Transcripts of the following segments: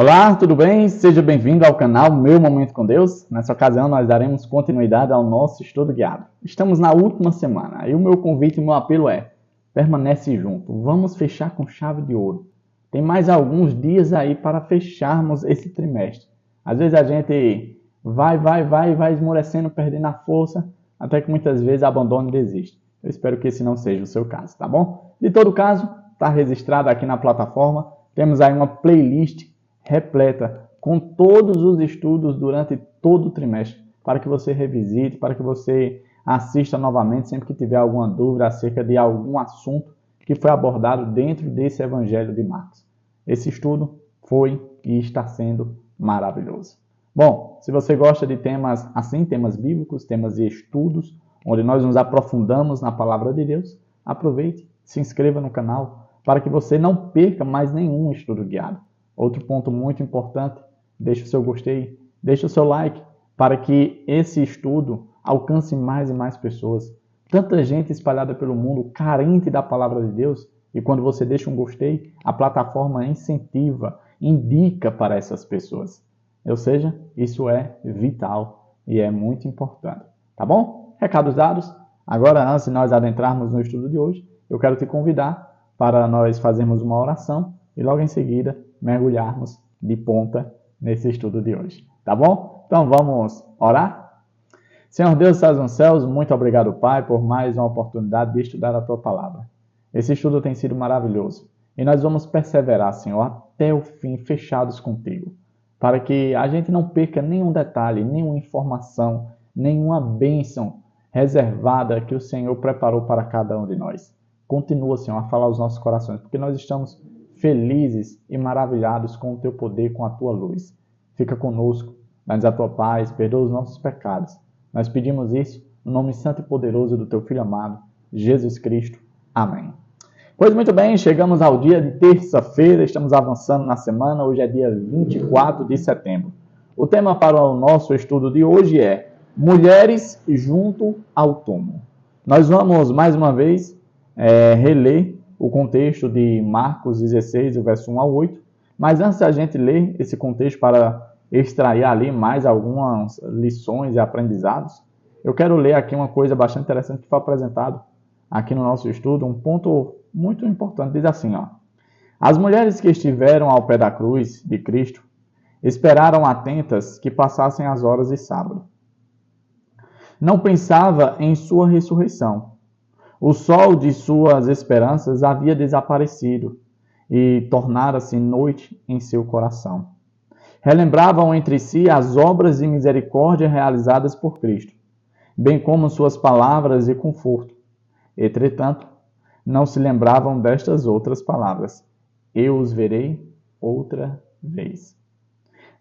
Olá, tudo bem? Seja bem-vindo ao canal Meu Momento com Deus. Nessa ocasião, nós daremos continuidade ao nosso estudo guiado. Estamos na última semana e o meu convite e o meu apelo é: permanece junto. Vamos fechar com chave de ouro. Tem mais alguns dias aí para fecharmos esse trimestre. Às vezes a gente vai esmorecendo, perdendo a força, até que muitas vezes abandona e desiste. Eu espero que esse não seja o seu caso, tá bom? De todo caso, está registrado aqui na plataforma. Temos aí uma playlist repleta com todos os estudos durante todo o trimestre, para que você revisite, para que você assista novamente sempre que tiver alguma dúvida acerca de algum assunto que foi abordado dentro desse Evangelho de Marcos. Esse estudo foi e está sendo maravilhoso. Bom, se você gosta de temas assim, temas bíblicos, temas de estudos, onde nós nos aprofundamos na palavra de Deus, aproveite, se inscreva no canal, para que você não perca mais nenhum estudo guiado. Outro ponto muito importante, deixe o seu gostei, deixe o seu like, para que esse estudo alcance mais e mais pessoas. Tanta gente espalhada pelo mundo carente da palavra de Deus, e quando você deixa um gostei, a plataforma incentiva, indica para essas pessoas. Ou seja, isso é vital e é muito importante. Tá bom? Recados dados. Agora, antes de nós adentrarmos no estudo de hoje, eu quero te convidar para nós fazermos uma oração e logo em seguida mergulharmos de ponta nesse estudo de hoje. Tá bom? Então vamos orar? Senhor Deus, estás nos céus, muito obrigado, Pai, por mais uma oportunidade de estudar a Tua Palavra. Esse estudo tem sido maravilhoso e nós vamos perseverar, Senhor, até o fim, fechados contigo, para que a gente não perca nenhum detalhe, nenhuma informação, nenhuma bênção reservada que o Senhor preparou para cada um de nós. Continua, Senhor, a falar aos nossos corações, porque nós estamos felizes e maravilhados com o Teu poder, com a Tua luz. Fica conosco, dá-nos a Tua paz, perdoa os nossos pecados. Nós pedimos isso no nome santo e poderoso do Teu Filho amado, Jesus Cristo. Amém. Pois muito bem, chegamos ao dia de terça-feira, estamos avançando na semana, hoje é dia 24 de setembro. O tema para o nosso estudo de hoje é Mulheres junto ao túmulo. Nós vamos, mais uma vez, reler o contexto de Marcos 16, o verso 1 ao 8, mas antes da gente ler esse contexto para extrair ali mais algumas lições e aprendizados, eu quero ler aqui uma coisa bastante interessante que foi apresentado aqui no nosso estudo, um ponto muito importante, diz assim, ó: as mulheres que estiveram ao pé da cruz de Cristo esperaram atentas que passassem as horas de sábado. Não pensava em sua ressurreição. O sol de suas esperanças havia desaparecido e tornara-se noite em seu coração. Relembravam entre si as obras de misericórdia realizadas por Cristo, bem como suas palavras de conforto. Entretanto, não se lembravam destas outras palavras: eu os verei outra vez.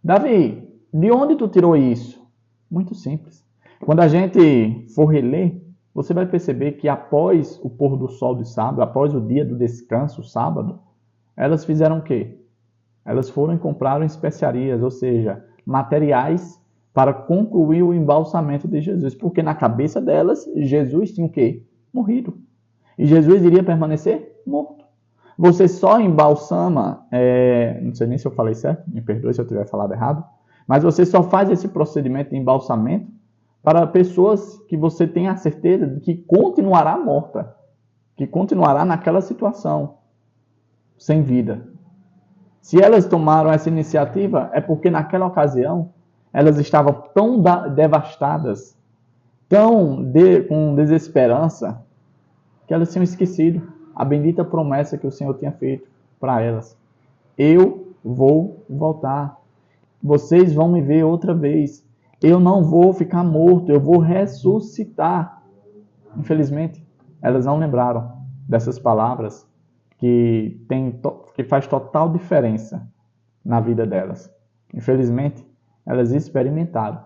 Davi, de onde tu tirou isso? Muito simples. Quando a gente for reler, você vai perceber que após o pôr do sol de sábado, após o dia do descanso, sábado, elas fizeram o quê? Elas foram e compraram especiarias, ou seja, materiais para concluir o embalsamento de Jesus. Porque na cabeça delas, Jesus tinha o quê? Morrido. E Jesus iria permanecer morto. Você só embalsama, não sei nem se eu falei certo, me perdoe se eu tiver falado errado, mas você só faz esse procedimento de embalsamento para pessoas que você tem a certeza de que continuará morta, que continuará naquela situação, sem vida. Se elas tomaram essa iniciativa, é porque naquela ocasião elas estavam tão devastadas, com desesperança, que elas tinham esquecido a bendita promessa que o Senhor tinha feito para elas. Eu vou voltar. Vocês vão me ver outra vez. Eu não vou ficar morto, eu vou ressuscitar. Infelizmente, elas não lembraram dessas palavras que faz total diferença na vida delas. Infelizmente, elas experimentaram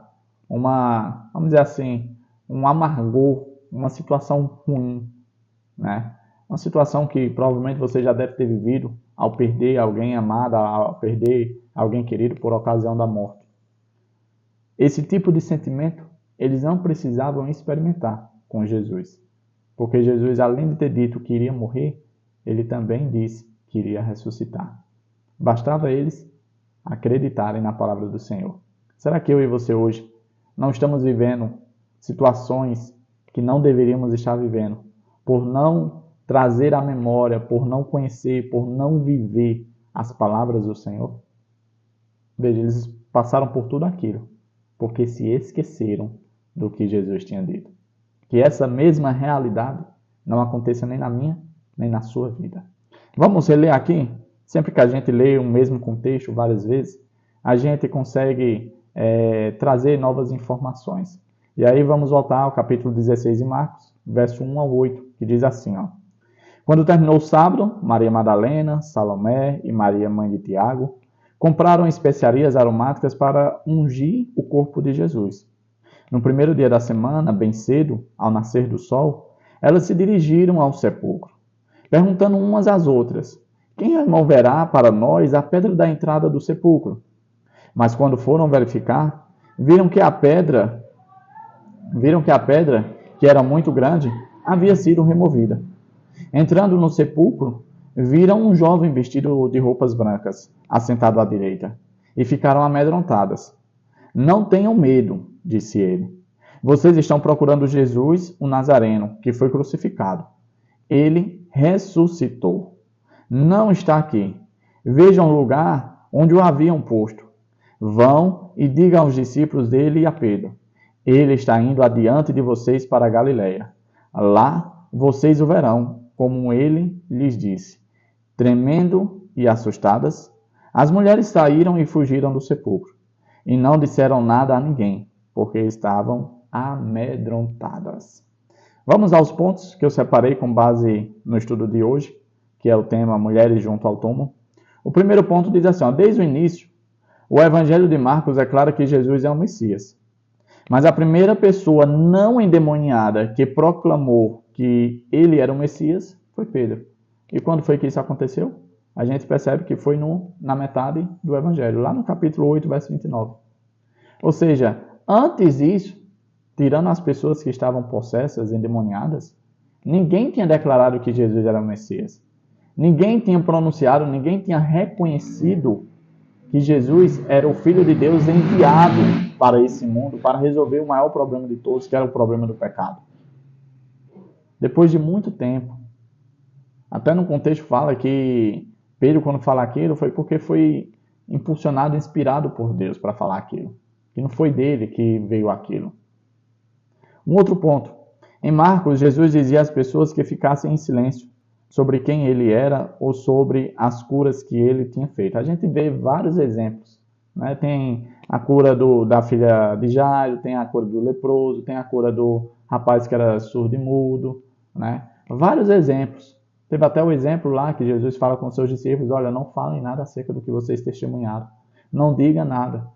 vamos dizer assim, um amargor, uma situação ruim, né? Uma situação que provavelmente você já deve ter vivido ao perder alguém amado, ao perder alguém querido por ocasião da morte. Esse tipo de sentimento, eles não precisavam experimentar com Jesus. Porque Jesus, além de ter dito que iria morrer, ele também disse que iria ressuscitar. Bastava eles acreditarem na palavra do Senhor. Será que eu e você hoje não estamos vivendo situações que não deveríamos estar vivendo por não trazer à memória, por não conhecer, por não viver as palavras do Senhor? Veja, eles passaram por tudo aquilo porque se esqueceram do que Jesus tinha dito. Que essa mesma realidade não aconteça nem na minha, nem na sua vida. Vamos reler aqui? Sempre que a gente lê o mesmo contexto várias vezes, a gente consegue trazer novas informações. E aí vamos voltar ao capítulo 16 de Marcos, verso 1 ao 8, que diz assim, ó. Quando terminou o sábado, Maria Madalena, Salomé e Maria, mãe de Tiago, compraram especiarias aromáticas para ungir o corpo de Jesus. No primeiro dia da semana, bem cedo, ao nascer do sol, elas se dirigiram ao sepulcro, perguntando umas às outras, quem removerá para nós a pedra da entrada do sepulcro? Mas quando foram verificar, viram que a pedra, que era muito grande, havia sido removida. Entrando no sepulcro, viram um jovem vestido de roupas brancas, assentado à direita, e ficaram amedrontadas. Não tenham medo, disse ele. Vocês estão procurando Jesus, o Nazareno, que foi crucificado. Ele ressuscitou. Não está aqui. Vejam o lugar onde o haviam posto. Vão e digam aos discípulos dele e a Pedro. Ele está indo adiante de vocês para a Galileia. Lá vocês o verão, como ele lhes disse. Tremendo e assustadas, as mulheres saíram e fugiram do sepulcro, e não disseram nada a ninguém, porque estavam amedrontadas. Vamos aos pontos que eu separei com base no estudo de hoje, que é o tema Mulheres junto ao túmulo. O primeiro ponto diz assim, ó, desde o início, o Evangelho de Marcos declara que Jesus é o Messias. Mas a primeira pessoa não endemoniada que proclamou que ele era o Messias foi Pedro. E quando foi que isso aconteceu? A gente percebe que foi na metade do Evangelho, lá no capítulo 8, verso 29. Ou seja, antes disso, tirando as pessoas que estavam possessas, endemoniadas, ninguém tinha declarado que Jesus era o Messias. Ninguém tinha pronunciado, ninguém tinha reconhecido que Jesus era o Filho de Deus enviado para esse mundo para resolver o maior problema de todos, que era o problema do pecado. Depois de muito tempo, até no contexto fala que Pedro, quando fala aquilo, foi porque foi impulsionado, inspirado por Deus para falar aquilo. Que não foi dele que veio aquilo. Um outro ponto. Em Marcos, Jesus dizia às pessoas que ficassem em silêncio sobre quem ele era ou sobre as curas que ele tinha feito. A gente vê vários exemplos. Né? Tem a cura da filha de Jairo, tem a cura do leproso, tem a cura do rapaz que era surdo e mudo. Né? Vários exemplos. Teve até o exemplo lá que Jesus fala com seus discípulos, olha, não falem nada acerca do que vocês testemunharam. Não diga nada.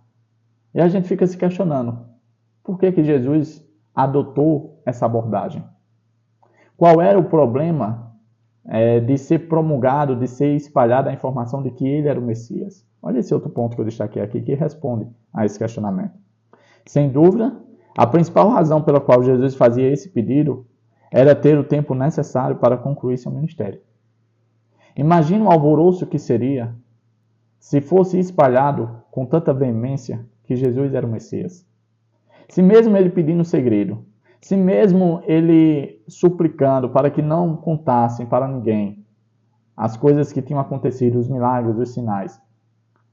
E a gente fica se questionando, por que Jesus adotou essa abordagem? Qual era o problema de ser promulgado, de ser espalhada a informação de que ele era o Messias? Olha esse outro ponto que eu destaquei aqui, que responde a esse questionamento. Sem dúvida, a principal razão pela qual Jesus fazia esse pedido era ter o tempo necessário para concluir seu ministério. Imagina o alvoroço que seria se fosse espalhado com tanta veemência que Jesus era o Messias. Se mesmo ele pedindo segredo, se mesmo ele suplicando para que não contassem para ninguém as coisas que tinham acontecido, os milagres, os sinais,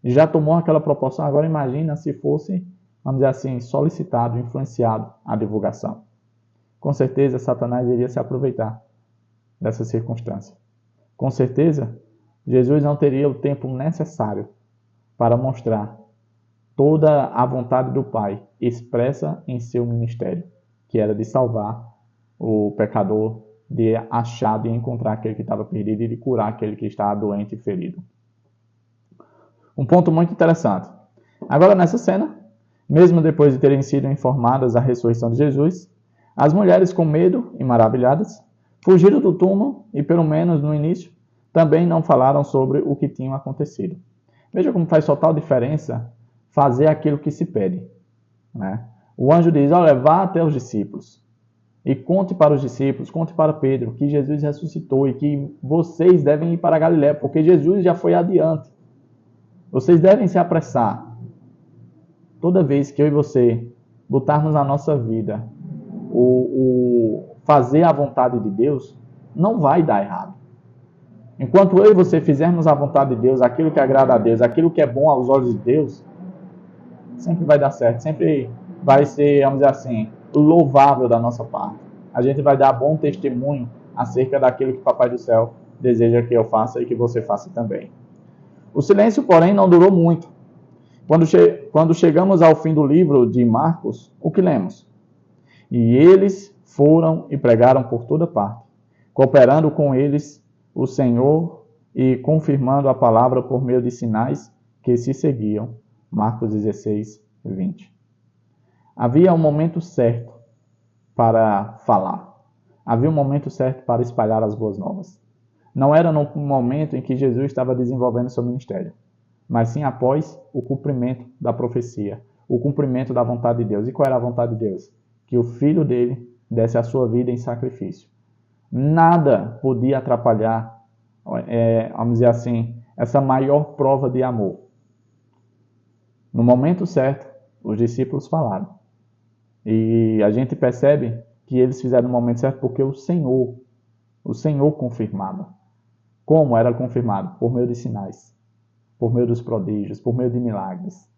já tomou aquela proporção, agora imagina se fosse, vamos dizer assim, solicitado, influenciado a divulgação. Com certeza, Satanás iria se aproveitar dessa circunstância. Com certeza, Jesus não teria o tempo necessário para mostrar toda a vontade do Pai expressa em seu ministério, que era de salvar o pecador, de achar, de encontrar aquele que estava perdido e de curar aquele que estava doente e ferido. Um ponto muito interessante. Agora, nessa cena, mesmo depois de terem sido informadas da ressurreição de Jesus, as mulheres, com medo e maravilhadas, fugiram do túmulo e, pelo menos no início, também não falaram sobre o que tinha acontecido. Veja como faz total diferença fazer aquilo que se pede. Né? O anjo diz, olha, vá até os discípulos e conte para os discípulos, conte para Pedro, que Jesus ressuscitou e que vocês devem ir para a Galileia, porque Jesus já foi adiante. Vocês devem se apressar. Toda vez que eu e você botarmos na nossa vida o fazer a vontade de Deus, não vai dar errado. Enquanto eu e você fizermos a vontade de Deus, aquilo que agrada a Deus, aquilo que é bom aos olhos de Deus, sempre vai dar certo, sempre vai ser, vamos dizer assim, louvável da nossa parte. A gente vai dar bom testemunho acerca daquilo que o Papai do Céu deseja que eu faça e que você faça também. O silêncio, porém, não durou muito. Quando chegamos ao fim do livro de Marcos, o que lemos? E eles foram e pregaram por toda parte, cooperando com eles o Senhor e confirmando a palavra por meio de sinais que se seguiam. Marcos 16, 20. Havia um momento certo para falar. Havia um momento certo para espalhar as boas novas. Não era no momento em que Jesus estava desenvolvendo seu ministério, mas sim após o cumprimento da profecia, o cumprimento da vontade de Deus. E qual era a vontade de Deus? Que o Filho dele desse a sua vida em sacrifício. Nada podia atrapalhar, vamos dizer assim, essa maior prova de amor. No momento certo, os discípulos falaram. E a gente percebe que eles fizeram no momento certo porque o Senhor confirmava. Como era confirmado? Por meio de sinais, por meio dos prodígios, por meio de milagres.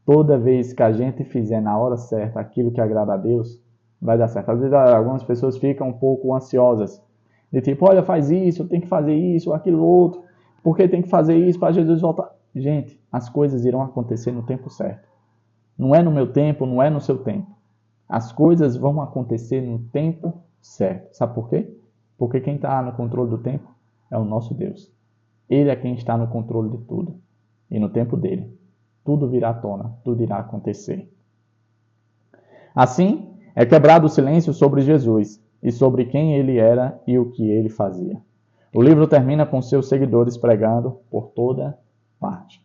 Toda vez que a gente fizer na hora certa aquilo que agrada a Deus, vai dar certo. Às vezes algumas pessoas ficam um pouco ansiosas, de tipo, olha, faz isso, tem que fazer isso, aquilo outro, porque tem que fazer isso para Jesus voltar. Gente, as coisas irão acontecer no tempo certo. Não é no meu tempo, não é no seu tempo. As coisas vão acontecer no tempo certo. Sabe por quê? Porque quem está no controle do tempo é o nosso Deus. Ele é quem está no controle de tudo. E no tempo dele, tudo virá à tona, tudo irá acontecer. Assim, é quebrado o silêncio sobre Jesus e sobre quem ele era e o que ele fazia. O livro termina com seus seguidores pregando por toda parte.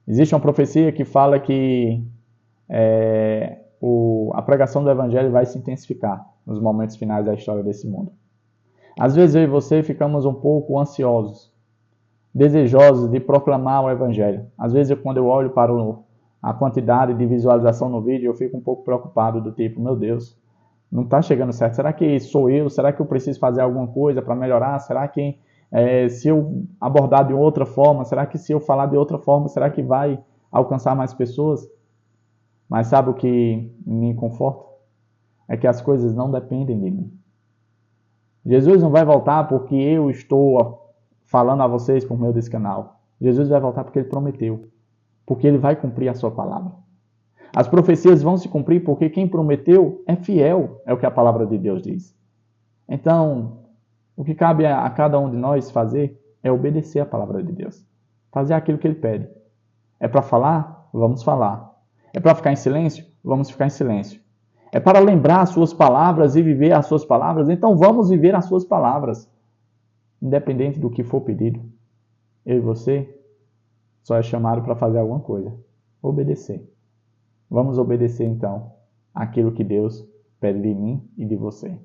Existe uma profecia que fala que a pregação do Evangelho vai se intensificar nos momentos finais da história desse mundo. Às vezes eu e você ficamos um pouco ansiosos, desejosos de proclamar o Evangelho. Às vezes quando eu olho para a quantidade de visualização no vídeo, eu fico um pouco preocupado do tipo, meu Deus, não está chegando certo. Será que sou eu? Será que eu preciso fazer alguma coisa para melhorar? Será que se eu abordar de outra forma, será que se eu falar de outra forma, será que vai alcançar mais pessoas? Mas sabe o que me conforta? É que as coisas não dependem de mim. Jesus não vai voltar porque eu estou falando a vocês por meio desse canal. Jesus vai voltar porque ele prometeu. Porque ele vai cumprir a sua palavra. As profecias vão se cumprir porque quem prometeu é fiel, é o que a palavra de Deus diz. Então, o que cabe a cada um de nós fazer é obedecer a palavra de Deus. Fazer aquilo que ele pede. É para falar? Vamos falar. É para ficar em silêncio? Vamos ficar em silêncio. É para lembrar as suas palavras e viver as suas palavras? Então vamos viver as suas palavras. Independente do que for pedido. Eu e você só é chamado para fazer alguma coisa. Obedecer. Vamos obedecer então aquilo que Deus pede de mim e de você.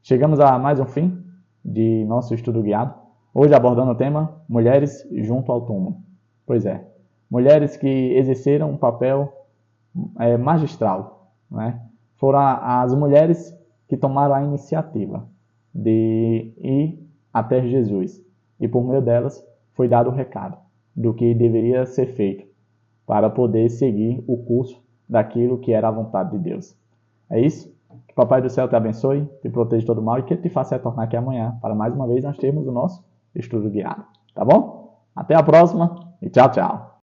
Chegamos a mais um fim de nosso estudo guiado. Hoje abordando o tema Mulheres junto ao túmulo. Pois é, mulheres que exerceram um papel magistral, né? Foram as mulheres que tomaram a iniciativa de ir até Jesus. E por meio delas foi dado o recado do que deveria ser feito para poder seguir o curso daquilo que era a vontade de Deus. É isso? Que o Papai do Céu te abençoe, te proteja de todo mal e que te faça retornar aqui amanhã para mais uma vez nós termos o nosso estudo guiado. Tá bom? Até a próxima e tchau, tchau.